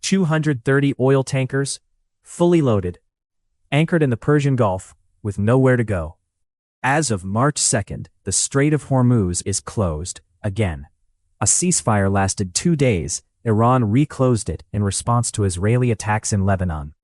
230 oil tankers, fully loaded, anchored in the Persian Gulf, with nowhere to go. As of March 2nd, the Strait of Hormuz is closed, again. A ceasefire lasted 2 days. Iran reclosed it in response to Israeli attacks in Lebanon.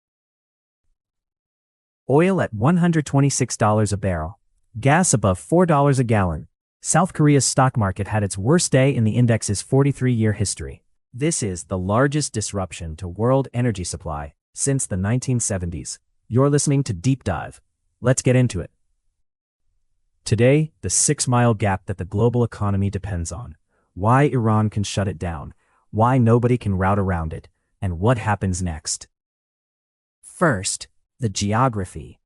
Oil at $126 a barrel. Gas above $4 a gallon. South Korea's stock market had its worst day in the index's 43-year history. This is the largest disruption to world energy supply since the 1970s. You're listening to Deep Dive. Let's get into it. Today, the 6-mile gap that the global economy depends on. Why Iran can shut it down. Why nobody can route around it. And what happens next. First, the geography.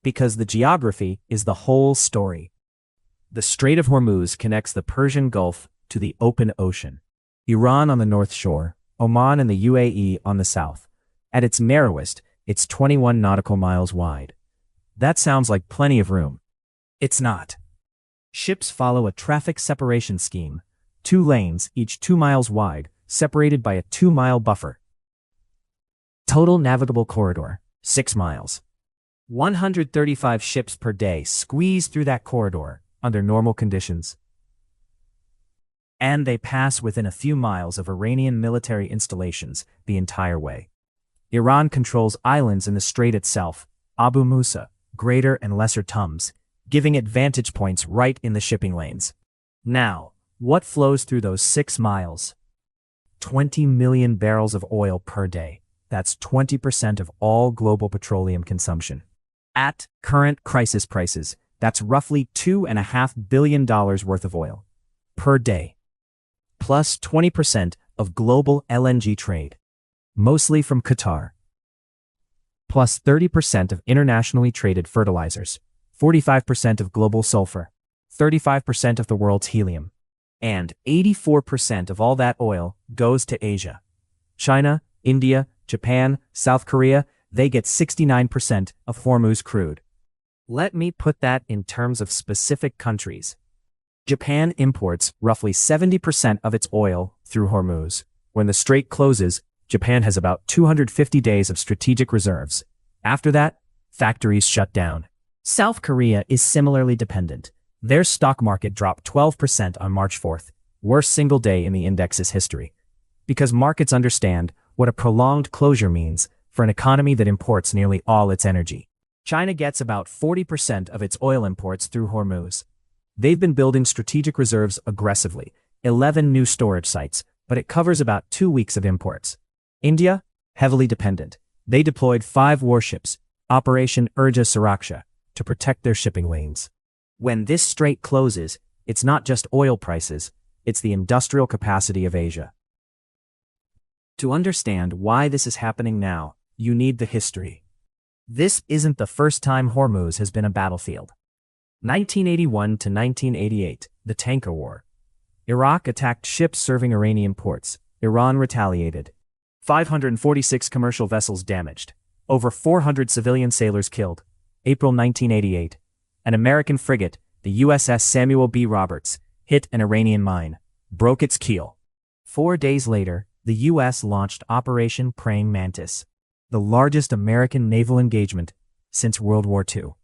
Because the geography is the whole story. The Strait of Hormuz connects the Persian Gulf to the open ocean. Iran on the north shore, Oman and the UAE on the south. At its narrowest, it's 21 nautical miles wide. That sounds like plenty of room. It's not. Ships follow a traffic separation scheme, 2 lanes, each 2 miles wide, separated by a 2-mile buffer. Total navigable corridor, 6 miles. 135 ships per day squeeze through that corridor under normal conditions. And they pass within a few miles of Iranian military installations the entire way. Iran controls islands in the strait itself, Abu Musa, Greater and Lesser Tums, giving it vantage points right in the shipping lanes. Now, what flows through those 6 miles? 20 million barrels of oil per day. That's 20% of all global petroleum consumption. At current crisis prices, that's roughly $2.5 billion worth of oil per day. Plus 20% of global LNG trade, mostly from Qatar. Plus 30% of internationally traded fertilizers, 45% of global sulfur, 35% of the world's helium. And 84% of all that oil goes to Asia. China, India, Japan, South Korea, they get 69% of Hormuz crude. Let me put that in terms of specific countries. Japan imports roughly 70% of its oil through Hormuz. When the strait closes, Japan has about 250 days of strategic reserves. After that, factories shut down. South Korea is similarly dependent. Their stock market dropped 12% on March 4th, worst single day in the index's history. Because markets understand what a prolonged closure means for an economy that imports nearly all its energy. China gets about 40% of its oil imports through Hormuz. They've been building strategic reserves aggressively, 11 new storage sites, but it covers about 2 weeks of imports. India, heavily dependent. They deployed 5 warships, Operation Urja Suraksha, to protect their shipping lanes. When this strait closes, it's not just oil prices, it's the industrial capacity of Asia. To understand why this is happening now, you need the history. This isn't the first time Hormuz has been a battlefield. 1981 to 1988, the Tanker War. Iraq attacked ships serving Iranian ports. Iran retaliated. 546 commercial vessels damaged. Over 400 civilian sailors killed. April 1988. An American frigate, the USS Samuel B. Roberts, hit an Iranian mine, broke its keel. 4 days later, the U.S. launched Operation Praying Mantis, the largest American naval engagement since World War II.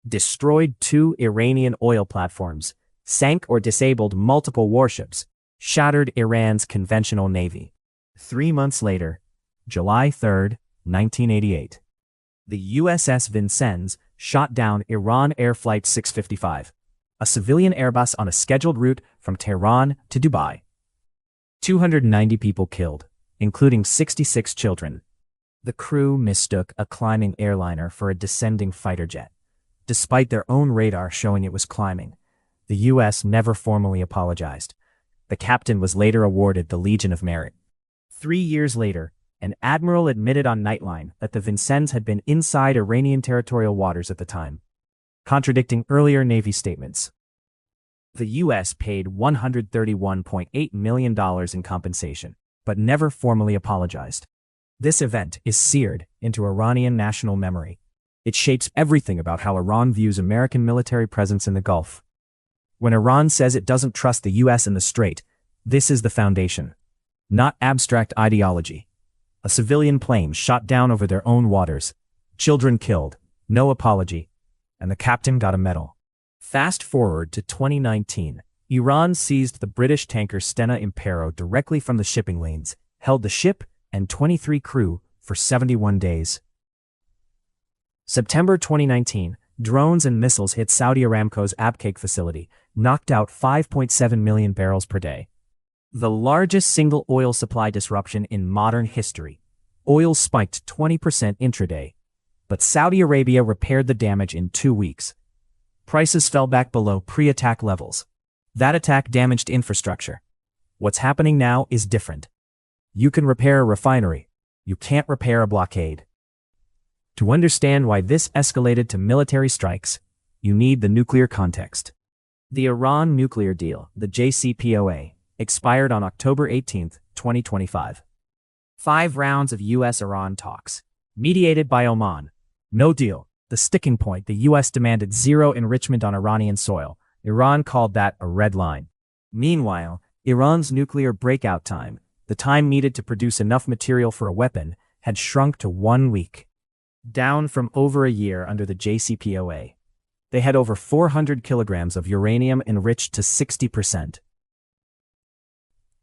Destroyed 2 Iranian oil platforms, sank or disabled multiple warships, shattered Iran's conventional navy. 3 months later, July 3, 1988, the USS Vincennes shot down Iran Air Flight 655, a civilian Airbus on a scheduled route from Tehran to Dubai. 290 people killed, including 66 children. The crew mistook a climbing airliner for a descending fighter jet. Despite their own radar showing it was climbing, the U.S. never formally apologized. The captain was later awarded the Legion of Merit. 3 years later, an admiral admitted on Nightline that the Vincennes had been inside Iranian territorial waters at the time, contradicting earlier Navy statements. The U.S. paid $131.8 million in compensation, but never formally apologized. This event is seared into Iranian national memory. It shapes everything about how Iran views American military presence in the Gulf. When Iran says it doesn't trust the U.S. in the Strait, this is the foundation. Not abstract ideology. A civilian plane shot down over their own waters. Children killed. No apology. And the captain got a medal. Fast forward to 2019. Iran seized the British tanker Stena Impero directly from the shipping lanes, held the ship and 23 crew for 71 days. September 2019, drones and missiles hit Saudi Aramco's Abqaiq facility, knocked out 5.7 million barrels per day. The largest single oil supply disruption in modern history. Oil spiked 20% intraday. But Saudi Arabia repaired the damage in 2 weeks. Prices fell back below pre-attack levels. That attack damaged infrastructure. What's happening now is different. You can repair a refinery. You can't repair a blockade. To understand why this escalated to military strikes, you need the nuclear context. The Iran nuclear deal, the JCPOA, expired on October 18, 2025. 5 rounds of U.S.-Iran talks, mediated by Oman. No deal. The sticking point, the U.S. demanded zero enrichment on Iranian soil. Iran called that a red line. Meanwhile, Iran's nuclear breakout time, the time needed to produce enough material for a weapon, had shrunk to 1 week. Down from over a year under the JCPOA. They had over 400 kilograms of uranium enriched to 60%.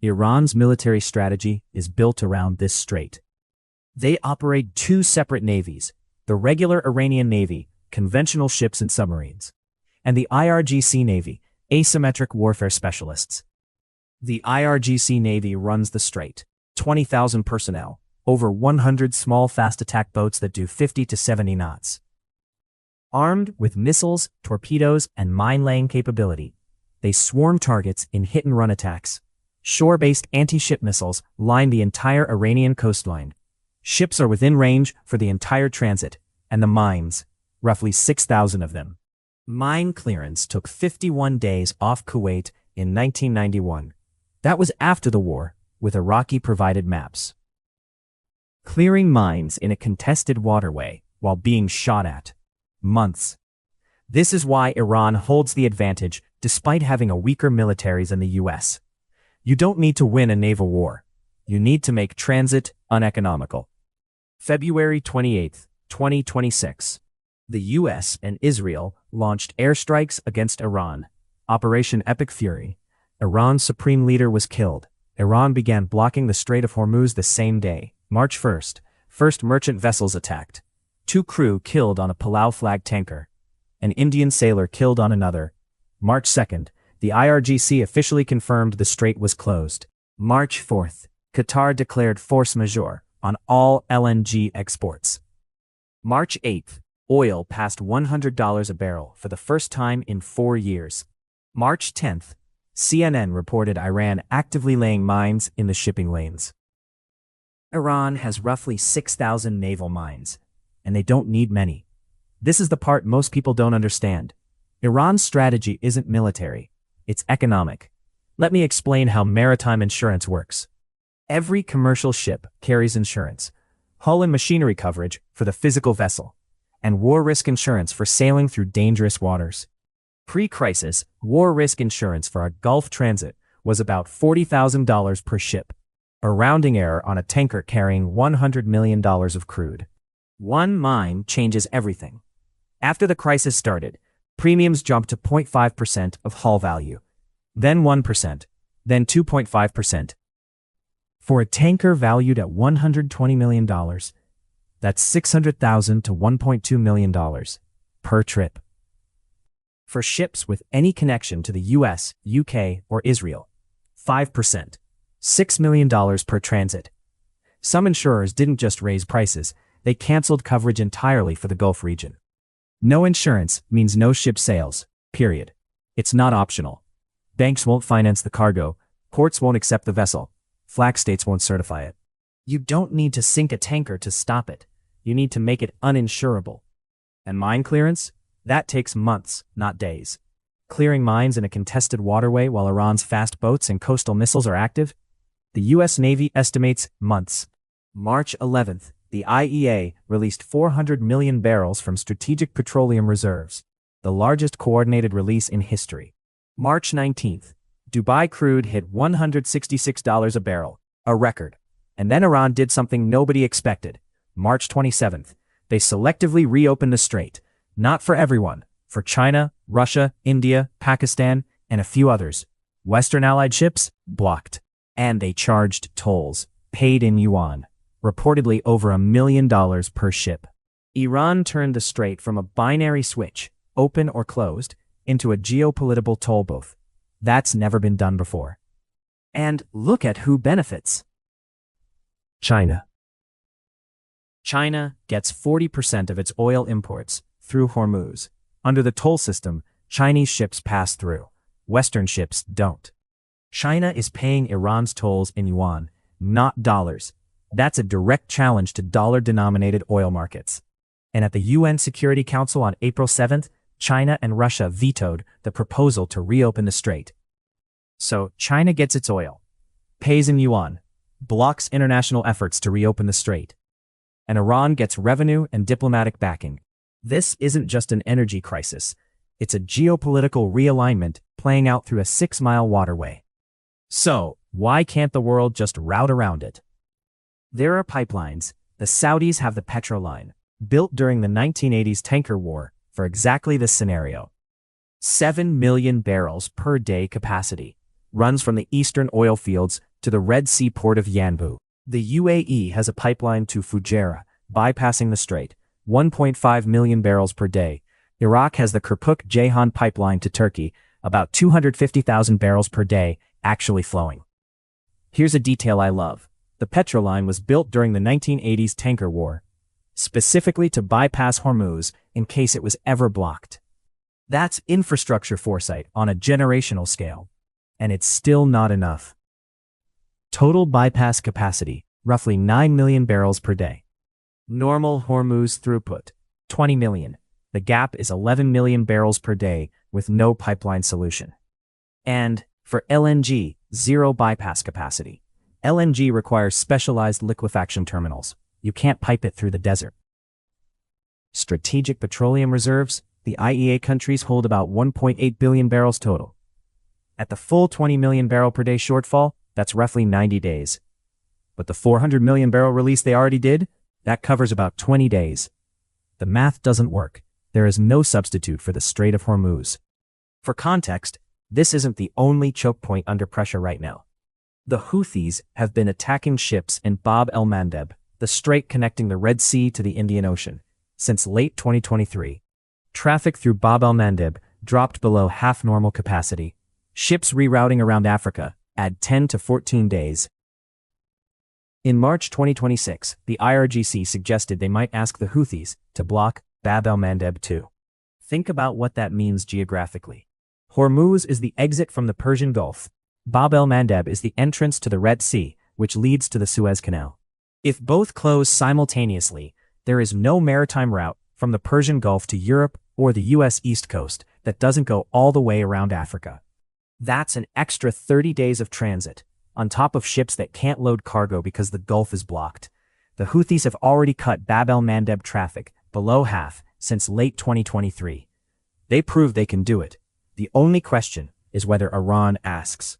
Iran's military strategy is built around this strait. They operate 2 separate navies, the regular Iranian Navy, conventional ships and submarines, and the IRGC Navy, asymmetric warfare specialists. The IRGC Navy runs the strait, 20,000 personnel, over 100 small fast attack boats that do 50 to 70 knots. Armed with missiles, torpedoes, and mine-laying capability, they swarm targets in hit-and-run attacks. Shore-based anti-ship missiles line the entire Iranian coastline. Ships are within range for the entire transit, and the mines, roughly 6,000 of them. Mine clearance took 51 days off Kuwait in 1991. That was after the war, with Iraqi-provided maps. Clearing mines in a contested waterway while being shot at. Months. This is why Iran holds the advantage despite having a weaker militaries than the US. You don't need to win a naval war. You need to make transit uneconomical. February 28, 2026. The US and Israel launched airstrikes against Iran. Operation Epic Fury. Iran's supreme leader was killed. Iran began blocking the Strait of Hormuz the same day. March 1st, first merchant vessels attacked. 2 crew killed on a Palau flag tanker. An Indian sailor killed on another. March 2nd, the IRGC officially confirmed the strait was closed. March 4th, Qatar declared force majeure on all LNG exports. March 8th, oil passed $100 a barrel for the first time in 4 years. March 10th, CNN reported Iran actively laying mines in the shipping lanes. Iran has roughly 6,000 naval mines, and they don't need many. This is the part most people don't understand. Iran's strategy isn't military, it's economic. Let me explain how maritime insurance works. Every commercial ship carries insurance, hull and machinery coverage for the physical vessel, and war risk insurance for sailing through dangerous waters. Pre-crisis, war risk insurance for a Gulf transit was about $40,000 per ship, a rounding error on a tanker carrying $100 million of crude. One mine changes everything. After the crisis started, premiums jumped to 0.5% of hull value, then 1%, then 2.5%. For a tanker valued at $120 million, that's $600,000 to $1.2 million per trip. For ships with any connection to the US, UK, or Israel, 5%, $6 million per transit. Some insurers didn't just raise prices, they canceled coverage entirely for the Gulf region. No insurance means no ship sales, period. It's not optional. Banks won't finance the cargo, courts won't accept the vessel, flag states won't certify it. You don't need to sink a tanker to stop it. You need to make it uninsurable. And mine clearance? That takes months, not days. Clearing mines in a contested waterway while Iran's fast boats and coastal missiles are active? The US Navy estimates months. March 11th, the IEA released 400 million barrels from strategic petroleum reserves, the largest coordinated release in history. March 19th, Dubai crude hit $166 a barrel, a record. And then Iran did something nobody expected. March 27th, they selectively reopened the strait. Not for everyone. For China, Russia, India, Pakistan, and a few others. Western allied ships, blocked. And they charged tolls, paid in yuan, reportedly over $1 million per ship. Iran turned the strait from a binary switch, open or closed, into a geopolitical toll booth. That's never been done before. And look at who benefits. China. China gets 40% of its oil imports through Hormuz. Under the toll system, Chinese ships pass through. Western ships don't. China is paying Iran's tolls in yuan, not dollars. That's a direct challenge to dollar-denominated oil markets. And at the UN Security Council on April 7th, China and Russia vetoed the proposal to reopen the strait. So China gets its oil, pays in yuan, blocks international efforts to reopen the strait. And Iran gets revenue and diplomatic backing. This isn't just an energy crisis. It's a geopolitical realignment playing out through a 6-mile waterway. So, why can't the world just route around it? There are pipelines. The Saudis have the Petro Line, built during the 1980s tanker war for exactly this scenario. 7 million barrels per day capacity, runs from the eastern oil fields to the Red Sea port of Yanbu. The UAE has a pipeline to Fujairah, bypassing the strait, 1.5 million barrels per day. Iraq has the Kirkuk-Ceyhan pipeline to Turkey, about 250,000 barrels per day, actually flowing. Here's a detail I love. The Petro Line was built during the 1980s tanker war, specifically to bypass Hormuz in case it was ever blocked. That's infrastructure foresight on a generational scale. And it's still not enough. Total bypass capacity, roughly 9 million barrels per day. Normal Hormuz throughput, 20 million. The gap is 11 million barrels per day with no pipeline solution. And for LNG, zero bypass capacity. LNG requires specialized liquefaction terminals. You can't pipe it through the desert. Strategic petroleum reserves, the IEA countries hold about 1.8 billion barrels total. At the full 20 million barrel per day shortfall, that's roughly 90 days. But the 400 million barrel release they already did, that covers about 20 days. The math doesn't work. There is no substitute for the Strait of Hormuz. For context, this isn't the only choke point under pressure right now. The Houthis have been attacking ships in Bab el-Mandeb, the strait connecting the Red Sea to the Indian Ocean, since late 2023. Traffic through Bab el-Mandeb dropped below half normal capacity. Ships rerouting around Africa add 10 to 14 days. In March 2026, the IRGC suggested they might ask the Houthis to block Bab el-Mandeb too. Think about what that means geographically. Hormuz is the exit from the Persian Gulf. Bab el-Mandeb is the entrance to the Red Sea, which leads to the Suez Canal. If both close simultaneously, there is no maritime route from the Persian Gulf to Europe or the US East Coast that doesn't go all the way around Africa. That's an extra 30 days of transit, on top of ships that can't load cargo because the Gulf is blocked. The Houthis have already cut Bab el-Mandeb traffic below half since late 2023. They prove they can do it. The only question is whether Iran asks.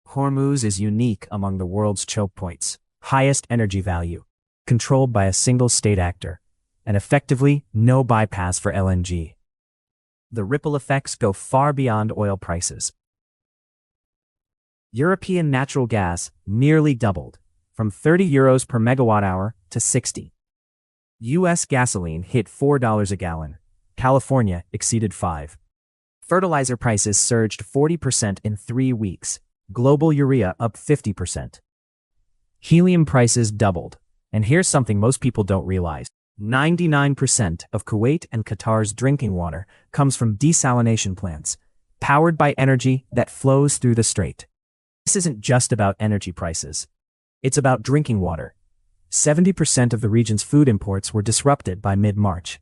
Hormuz is unique among the world's choke points, highest energy value, controlled by a single state actor, and effectively no bypass for LNG. The ripple effects go far beyond oil prices. European natural gas nearly doubled, from 30 euros per megawatt hour to 60. US gasoline hit $4 a gallon. California exceeded $5. Fertilizer prices surged 40% in 3 weeks. Global urea up 50%. Helium prices doubled. And here's something most people don't realize. 99% of Kuwait and Qatar's drinking water comes from desalination plants, powered by energy that flows through the strait. This isn't just about energy prices. It's about drinking water. 70% of the region's food imports were disrupted by mid-March.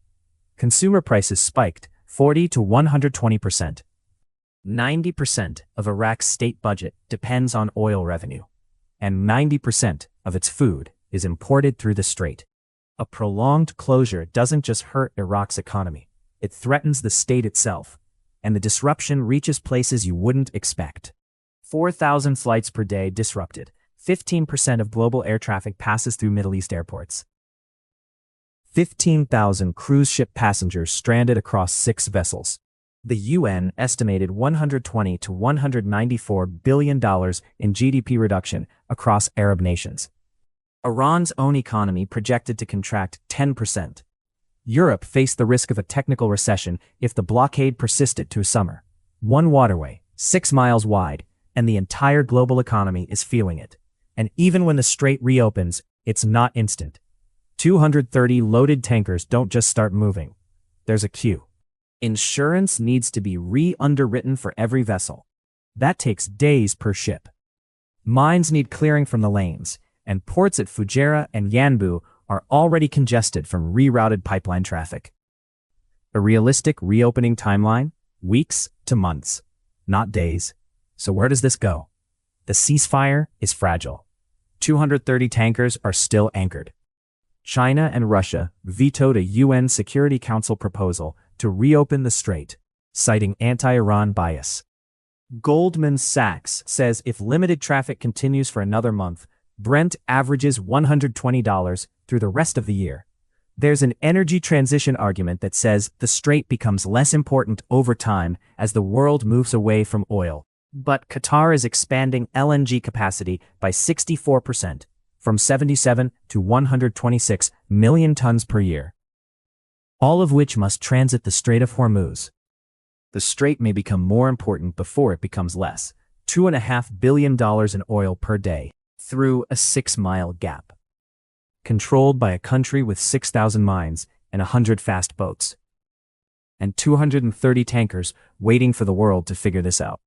Consumer prices spiked 40 to 120%. 90% of Iraq's state budget depends on oil revenue, and 90% of its food is imported through the strait. A prolonged closure doesn't just hurt Iraq's economy, it threatens the state itself, and the disruption reaches places you wouldn't expect. 4,000 flights per day disrupted, 15% of global air traffic passes through Middle East airports. 15,000 cruise ship passengers stranded across 6 vessels. The UN estimated $120 to $194 billion in GDP reduction across Arab nations. Iran's own economy projected to contract 10%. Europe faced the risk of a technical recession if the blockade persisted to summer. One waterway, 6 miles wide, and the entire global economy is feeling it. And even when the Strait reopens, it's not instant. 230 loaded tankers don't just start moving. There's a queue. Insurance needs to be re-underwritten for every vessel. That takes days per ship. Mines need clearing from the lanes, and ports at Fujairah and Yanbu are already congested from rerouted pipeline traffic. A realistic reopening timeline? Weeks to months, not days. So where does this go? The ceasefire is fragile. 230 tankers are still anchored. China and Russia vetoed a UN Security Council proposal to reopen the Strait, citing anti-Iran bias. Goldman Sachs says if limited traffic continues for another month, Brent averages $120 through the rest of the year. There's an energy transition argument that says the Strait becomes less important over time as the world moves away from oil. But Qatar is expanding LNG capacity by 64%, from 77 to 126 million tons per year, all of which must transit the Strait of Hormuz. The Strait may become more important before it becomes less, $2.5 billion in oil per day, through a 6-mile gap, controlled by a country with 6,000 mines and 100 fast boats, and 230 tankers waiting for the world to figure this out.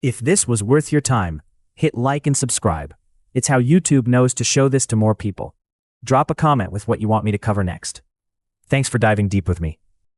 If this was worth your time, hit like and subscribe. It's how YouTube knows to show this to more people. Drop a comment with what you want me to cover next. Thanks for diving deep with me.